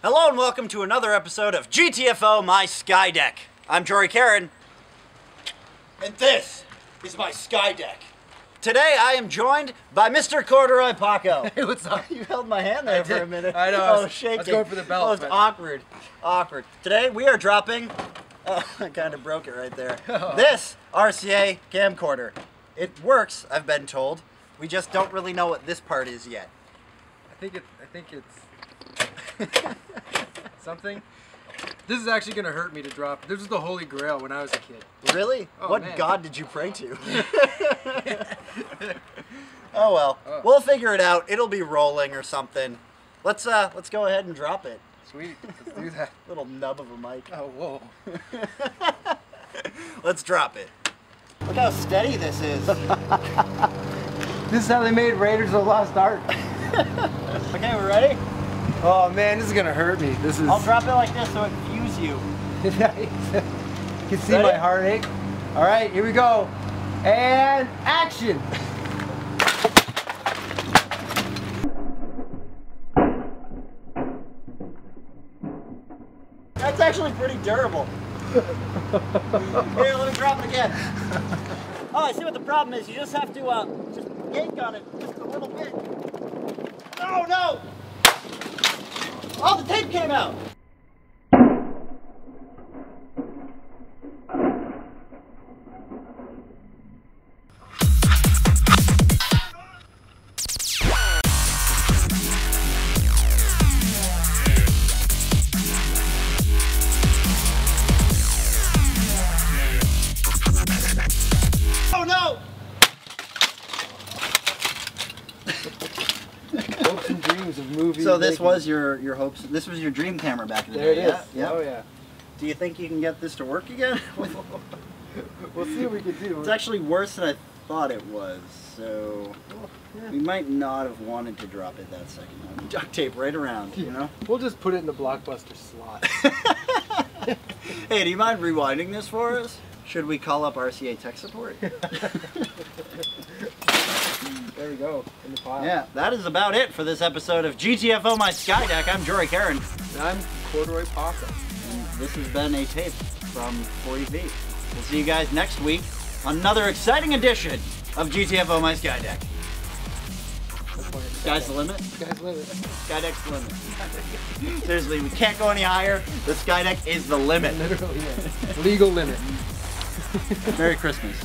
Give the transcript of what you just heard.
Hello and welcome to another episode of GTFO My Sky Deck. I'm Jory Caron, and this is my sky deck. Today I am joined by Mr. Corduroy Paco. Hey, what's up? You held my hand there for a minute. I know. I was shaking. I was going for the belt. Oh, it's awkward. Awkward. Today we are dropping. Oh, I kind of broke it right there. This RCA Camcorder. It works, I've been told. We just don't really know what this part is yet. I think it's something. This is actually gonna hurt me to drop. This was the holy grail when I was a kid. Really? Oh, what man. god did you pray to? Oh well. Oh. We'll figure it out. It'll be rolling or something. Let's go ahead and drop it. Sweet. Let's do that. Little nub of a mic. Oh whoa. Let's drop it. Look how steady this is. This is how they made Raiders of the Lost Ark. Okay, we're ready? Oh man, this is gonna hurt me. This is. I'll drop it like this so it cues you. You can see my heartache. All right, here we go. And action. That's actually pretty durable. Here, let me drop it again. Oh, I see what the problem is. You just have to just yank on it just a little bit. Oh no! Oh, the tape came out! Oh no! Hopes and dreams of movies. So this was your hopes. This was your dream camera back in the day. There it is. Yeah? Oh yeah. Do you think you can get this to work again? We'll see what we can do. It's actually worse than I thought it was. So we might not have wanted to drop it that second time. Duct tape right around, you know. We'll just put it in the Blockbuster slot. Hey, do you mind rewinding this for us? Should we call up RCA tech support? There we go, in the pile. Yeah, that is about it for this episode of GTFO My Sky Deck. I'm Jory Caron. And I'm Corduroy Paco. And this has been a tape from 40 feet. We'll see you guys next week on another exciting edition of GTFO My Sky Deck. Sky's the limit? Sky's the limit. Sky Deck's the limit. Seriously, we can't go any higher. The Sky Deck is the limit. Literally, yeah. Legal limit. Merry Christmas.